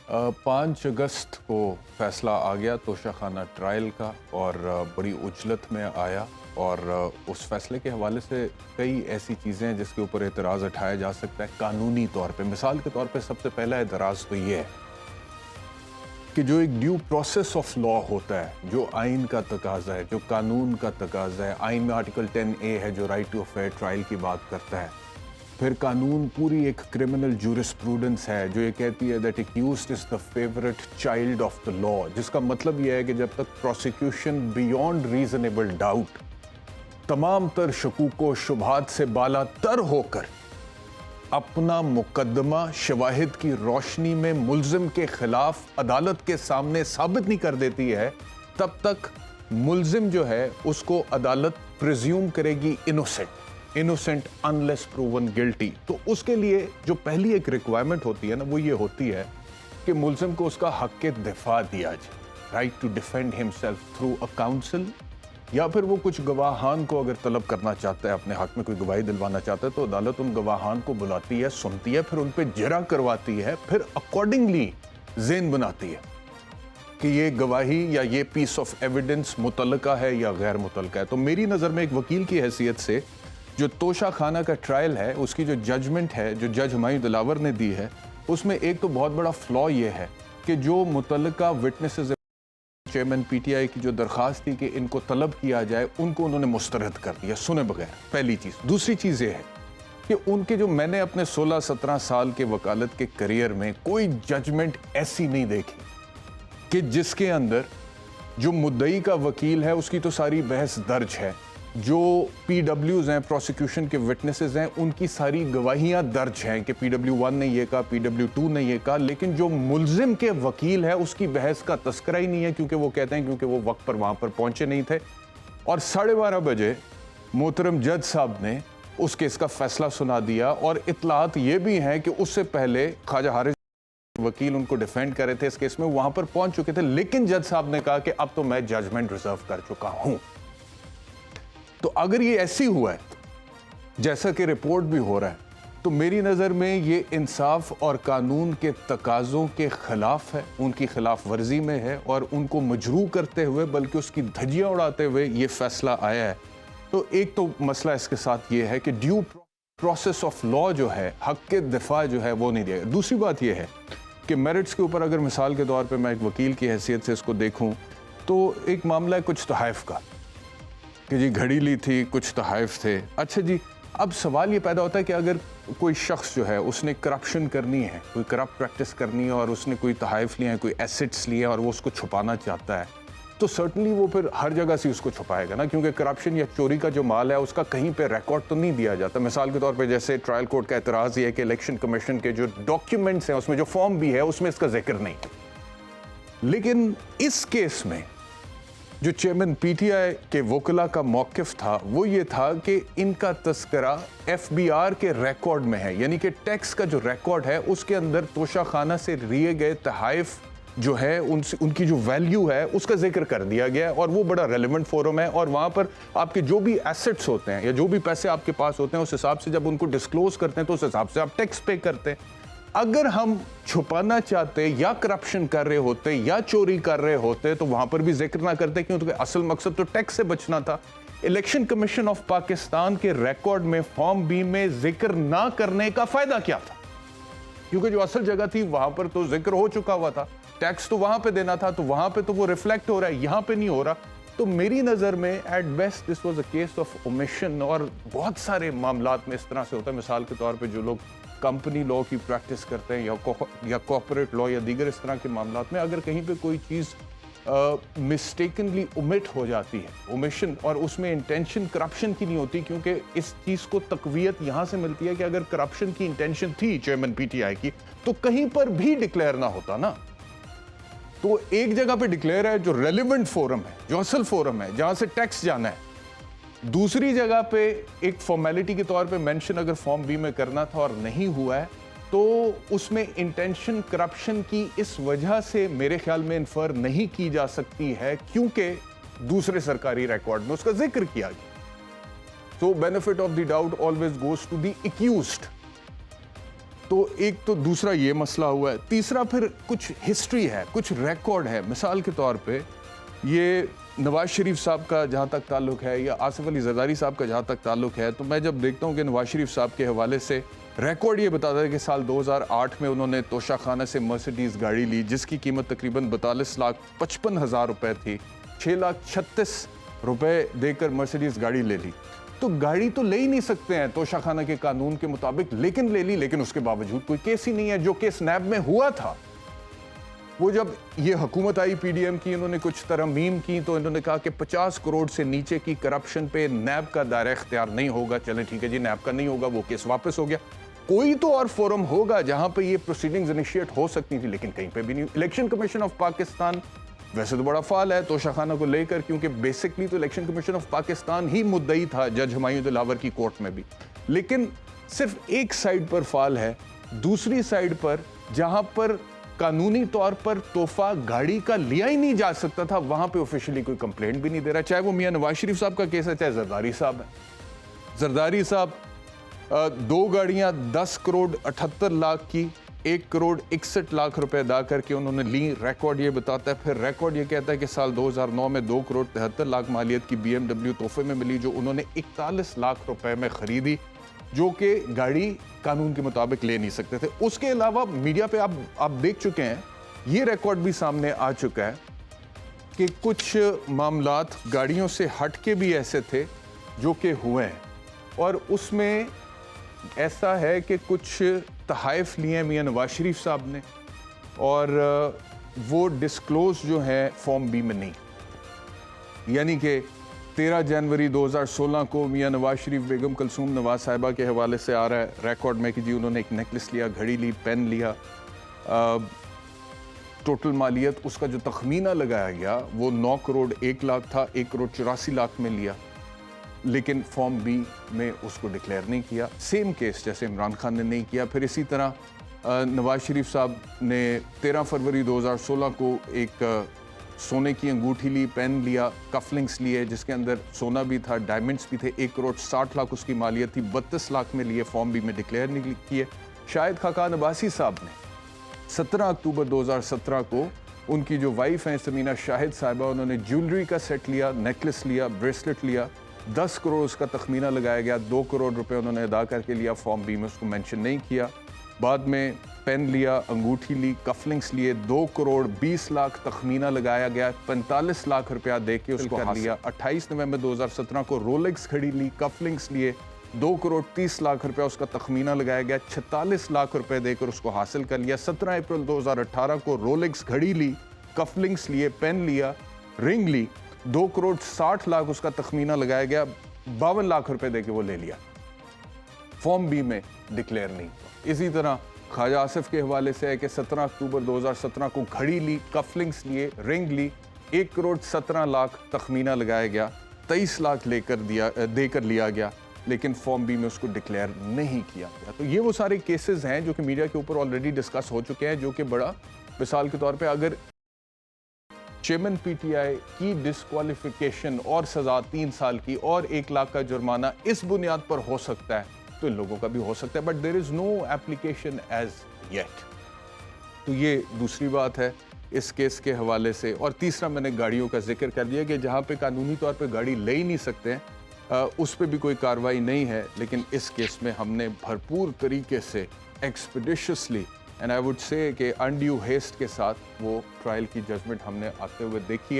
5 अगस्त को फैसला आ गया तोशा खाना ट्रायल का और बड़ी उजलत में आया और उस फैसले के हवाले से कई ऐसी चीज़ें हैं जिसके ऊपर एतराज़ उठाया जा सकता है कानूनी तौर पे। मिसाल के तौर पे सबसे पहला एतराज़ तो ये है कि जो एक ड्यू प्रोसेस ऑफ लॉ होता है, जो आइन का तकाजा है, जो कानून का तकाजा है, आइन में आर्टिकल 10A है जो राइट टू फेयर ट्रायल की बात करता है। फिर कानून पूरी एक क्रिमिनल जूरिस्प्रूडेंस है जो ये कहती है that accused is the favourite child of the law, जिसका मतलब ये है कि जब तक प्रोसिक्यूशन बियॉन्ड रीजनेबल डाउट तमाम तर शकूक व शुबहात से बाला तर होकर अपना मुकदमा शवाहिद की रोशनी में मुल्जिम के खिलाफ अदालत के सामने साबित नहीं कर देती है, तब तक मुल्जिम जो है उसको अदालत प्रिज्यूम करेगी इनोसेंट अनलेस प्रूवन गिल्टी। तो उसके लिए जो पहली एक रिक्वायरमेंट होती है ना, वो ये होती है कि मुल्जिम को उसका हक के दिफा दिया जाए, right to defend himself through a council, या फिर वो कुछ गवाहान को अगर तलब करना चाहता है, अपने हक में कोई गवाही दिलवाना चाहता है, तो अदालत उन गवाहान को बुलाती है, सुनती है, फिर उन पर जरा करवाती है, फिर अकॉर्डिंगली ज़ेन बनाती है कि ये गवाही या ये पीस ऑफ एविडेंस मुतलका है या गैर मुतलका है। तो मेरी नज़र में एक वकील की हैसियत से जो तोशा खाना का ट्रायल है, उसकी जो जजमेंट है जो जज हुमायूं दिलावर ने दी है, उसमें एक तो बहुत बड़ा फ्लॉ ये है कि जो मुतलका विटनेसेस चेयरमैन पीटीआई की जो दरख्वास्त थी कि इनको तलब किया जाए, उनको उन्होंने मुस्तरद कर दिया सुने बगैर, पहली चीज़। दूसरी चीज़ ये है कि उनके जो मैंने अपने 16-17 साल के वकालत के करियर में कोई जजमेंट ऐसी नहीं देखी कि जिसके अंदर जो मुद्दई का वकील है उसकी तो सारी बहस दर्ज है, जो PWs हैं, प्रोसिक्यूशन के विटनेसेस हैं, उनकी सारी गवाहियां दर्ज हैं कि PW1 ने ये कहा, PW2 ने ये कहा, लेकिन जो मुल्जिम के वकील है उसकी बहस का तस्करा ही नहीं है, क्योंकि वो कहते हैं क्योंकि वो वक्त पर वहां पर पहुंचे नहीं थे। और 12:30 बजे मोहतरम जज साहब ने उस केस का फैसला सुना दिया। और इतलात ये भी हैं कि उससे पहले ख्वाजा हारिस वकील उनको डिफेंड कर रहे थे इस केस में, वहां पर पहुंच चुके थे, लेकिन जज साहब ने कहा कि अब तो मैं जजमेंट रिजर्व कर चुका हूं। तो अगर ये ऐसी हुआ है जैसा कि रिपोर्ट भी हो रहा है, तो मेरी नज़र में ये इंसाफ और कानून के तकाज़ों के खिलाफ है, उनकी खिलाफ वर्जी में है, और उनको मजरू करते हुए बल्कि उसकी धज्जियां उड़ाते हुए ये फैसला आया है। तो एक तो मसला इसके साथ ये है कि ड्यू प्रोसेस ऑफ लॉ जो है, हक के दिफा जो है, वो नहीं दिया गया। दूसरी बात ये है कि मेरिट्स के ऊपर अगर मिसाल के तौर पर मैं एक वकील की हैसियत से इसको देखूँ, तो एक मामला है कुछ तोहफ़ का कि जी घड़ी ली थी, कुछ तोहफ़ थे। अच्छा जी, अब सवाल ये पैदा होता है कि अगर कोई शख्स जो है उसने करप्शन करनी है, कोई करप्ट प्रैक्टिस करनी है, और उसने कोई तोहफ़ लिए हैं, कोई एसेट्स लिए हैं, और वो उसको छुपाना चाहता है, तो सर्टनली वो फिर हर जगह से उसको छुपाएगा ना, क्योंकि करप्शन या चोरी का जो माल है उसका कहीं पे रिकॉर्ड तो नहीं दिया जाता। मिसाल के तौर पे जैसे ट्रायल कोर्ट का एतराज़ ये है कि इलेक्शन कमीशन के जो डॉक्यूमेंट्स हैं, उसमें जो फॉर्म भी है, उसमें इसका जिक्र नहीं। लेकिन इस केस में जो चेयरमैन पीटीआई के वकला का मौक़िफ़ था वो ये था कि इनका तस्करा FBR के रिकॉर्ड में है, यानी कि टैक्स का जो रिकॉर्ड है उसके अंदर तोशा खाना से लिए गए तोहफ़ जो है उनकी जो वैल्यू है उसका जिक्र कर दिया गया है, और वो बड़ा रेलेवेंट फोरम है। और वहाँ पर आपके जो भी एसेट्स होते हैं या जो भी पैसे आपके पास होते हैं, उस हिसाब से जब उनको डिस्क्लोज करते हैं तो उस हिसाब से आप टैक्स पे करते हैं। अगर हम छुपाना चाहते या करप्शन कर रहे होते या चोरी कर रहे होते तो वहां पर भी जिक्र ना करते, क्योंकि असल मकसद तो टैक्स से बचना था। इलेक्शन कमीशन ऑफ पाकिस्तान के रिकॉर्ड में फॉर्म बी में जिक्र ना करने का फायदा क्या था, क्योंकि जो असल जगह थी वहां पर तो जिक्र हो चुका हुआ था, टैक्स तो वहां पे देना था, तो वहां पे तो वो रिफ्लेक्ट हो रहा है, यहां पे नहीं हो रहा। तो मेरी नज़र में at best this was a case of omission. और बहुत सारे मामलात में इस तरह से होता है, मिसाल के तौर पे जो लोग कंपनी लॉ की प्रैक्टिस करते हैं या कॉर्पोरेट लॉ या दीगर इस तरह के मामलात में, अगर कहीं पे कोई चीज़ मिस्टेकनली ओमिट हो जाती है, ओमिशन, और उसमें इंटेंशन करप्शन की नहीं होती, क्योंकि इस चीज़ को तकवीयत यहाँ से मिलती है कि अगर करप्शन की इंटेंशन थी चेयरमैन पीटीआई की, तो कहीं पर भी डिक्लेयर ना होता ना। तो एक जगह पे डिक्लेयर है जो रेलिवेंट फोरम है, जो असल फोरम है, जहाँ से टैक्स जाना है। दूसरी जगह पे एक फॉर्मेलिटी के तौर पे मेंशन अगर फॉर्म बी में करना था और नहीं हुआ है, तो उसमें इंटेंशन करप्शन की इस वजह से मेरे ख्याल में इन्फर नहीं की जा सकती है, क्योंकि दूसरे सरकारी रिकॉर्ड में उसका जिक्र किया गया। So benefit of the doubt always goes to the accused. تو ایک تو دوسرا یہ مسئلہ ہوا ہے. تیسرا پھر کچھ ہسٹری ہے, کچھ ریکارڈ ہے. مثال کے طور پہ یہ نواز شریف صاحب کا جہاں تک تعلق ہے یا آصف علی زرداری صاحب کا جہاں تک تعلق ہے, تو میں جب دیکھتا ہوں کہ نواز شریف صاحب کے حوالے سے ریکارڈ یہ بتاتا ہے کہ سال 2008 میں انہوں نے توشہ خانہ سے مرسیڈیز گاڑی لی جس کی قیمت تقریباً 42,55,000 روپے تھی. 6,36,000 روپے دے کر مرسیڈیز گاڑی لے لی. تو گاڑی تو لے ہی نہیں سکتے ہیں توشہ خانہ کے قانون کے مطابق, لیکن لے لی. لیکن اس کے باوجود کوئی کیس ہی نہیں ہے. جو کیس نیب میں ہوا تھا, وہ جب یہ حکومت آئی پی ڈی ایم کی, انہوں نے کچھ ترمیم کی تو انہوں نے کہا کہ 50 کروڑ سے نیچے کی کرپشن پہ نیب کا دائرہ اختیار نہیں ہوگا. چلیں ٹھیک ہے جی, نیب کا نہیں ہوگا, وہ کیس واپس ہو گیا. کوئی تو اور فورم ہوگا جہاں پہ یہ پروسیڈنگز انیشیٹ ہو سکتی تھی, لیکن کہیں پہ بھی نہیں. الیکشن کمیشن آف پاکستان ویسے تو بڑا فعال ہے توشہ خانہ کو لے کر, کیونکہ بیسکلی تو الیکشن کمیشن آف پاکستان ہی مدعی تھا جج ہمایوں دلاور کی کورٹ میں بھی, لیکن صرف ایک سائیڈ پر فعال ہے. دوسری سائیڈ پر جہاں پر قانونی طور پر تحفہ گاڑی کا لیا ہی نہیں جا سکتا تھا, وہاں پہ آفیشلی کوئی کمپلینٹ بھی نہیں دے رہا, چاہے وہ میاں نواز شریف صاحب کا کیس ہے, چاہے زرداری صاحب ہے. زرداری صاحب 2 گاڑیاں 10 کروڑ 78 لاکھ کی 1 کروڑ 61 لاکھ روپے ادا کر کے انہوں نے لی. ریکارڈ یہ بتاتا ہے. پھر ریکارڈ یہ کہتا ہے کہ سال 2009 میں 2 کروڑ 73 لاکھ مالیت کی BMW تحفے میں ملی, جو انہوں نے 41 لاکھ روپے میں خریدی, جو کہ گاڑی قانون کے مطابق لے نہیں سکتے تھے. اس کے علاوہ میڈیا پہ آپ دیکھ چکے ہیں, یہ ریکارڈ بھی سامنے آ چکا ہے کہ کچھ معاملات گاڑیوں سے ہٹ کے بھی ایسے تھے جو کہ ہوئے ہیں, اور اس میں ایسا ہے کہ کچھ تحائف لیے ہیں میاں نواز شریف صاحب نے, اور وہ ڈسکلوز جو ہے فارم بی میں نہیں. یعنی کہ 13 جنوری 2016 کو میاں نواز شریف بیگم کلثوم نواز صاحبہ کے حوالے سے آ رہا ہے ریکارڈ میں کہ جی انہوں نے ایک نیکلس لیا, گھڑی لی, پین لیا. ٹوٹل مالیت اس کا جو تخمینہ لگایا گیا وہ 9 کروڑ 1 لاکھ تھا, 1 کروڑ 84 لاکھ میں لیا, لیکن فارم بی میں اس کو ڈکلیئر نہیں کیا. سیم کیس جیسے عمران خان نے نہیں کیا. پھر اسی طرح نواز شریف صاحب نے 13 فروری 2016 کو ایک سونے کی انگوٹھی لی, پین لیا, کف لنکس لیے جس کے اندر سونا بھی تھا, ڈائمنڈس بھی تھے, 1 کروڑ 60 لاکھ اس کی مالیت تھی, 32 لاکھ میں لیے, فارم بی میں ڈکلیئر نہیں کیے. شاہد خاقان عباسی صاحب نے 17 اکتوبر 2017 کو ان کی جو وائف ہیں سمینہ شاہد صاحبہ, انہوں نے جیولری کا سیٹ لیا, نیکلس لیا, بریسلٹ لیا, 10 کروڑ اس کا تخمینہ لگایا گیا, 2 کروڑ روپے انہوں نے ادا کر کے لیا, فارم بی میں اس کو مینشن نہیں کیا. بعد میں پین لیا, انگوٹھی لی, کف لنکس لیے, 2 کروڑ 20 لاکھ تخمینہ لگایا گیا, 45 لاکھ روپیہ دے کے اس کو کر لیا. 28 نومبر 2017 کو رولیکس گھڑی لی, کف لنکس لیے, 2 کروڑ 30 لاکھ روپیہ اس کا تخمینہ لگایا گیا, 46 لاکھ روپے دے کر اس کو حاصل کر لیا. 17 اپریل 2018 کو رولیکس گھڑی لی, کف لنکس لیے, پین لیا, رنگ لی, 2 کروڑ 60 لاکھ اس کا تخمینہ لگایا گیا, 52 لاکھ روپے دے کے وہ لے لیا. فارم بی میں ڈکلیئر نہیں. اسی طرح خواجہ آصف کے حوالے سے ہے کہ 17 اکتوبر 2017 کو گھڑی لی, کف لنکس لیے, رنگ لی, 1 کروڑ 17 لاکھ تخمینہ لگایا گیا, 23 لاکھ دے کر لیا گیا, لیکن فارم بی میں اس کو ڈکلیئر نہیں کیا گیا. تو یہ وہ سارے کیسز ہیں جو کہ میڈیا کے اوپر آلریڈی ڈسکس ہو چکے ہیں, جو کہ بڑا مثال کے طور پہ اگر چیئرمین پی ٹی آئی کی ڈسکوالیفیکیشن اور سزا 3 سال کی اور 1 لاکھ کا جرمانہ اس بنیاد پر ہو سکتا ہے تو ان لوگوں کا بھی ہو سکتا ہے, but there is no application as yet. تو یہ دوسری بات ہے اس کیس کے حوالے سے. اور تیسرا میں نے گاڑیوں کا ذکر کر دیا کہ جہاں پہ قانونی طور پہ گاڑی لے ہی نہیں سکتے ہیں اس پہ بھی کوئی کارروائی نہیں ہے, لیکن اس کیس میں ہم نے بھرپور طریقے سے ایکسپیڈیشسلی اینڈ آئی وڈ سے کہ انڈیو ہیسٹ کے ساتھ وہ ٹرائل کی ججمنٹ ہم نے آتے ہوئے دیکھی ہے.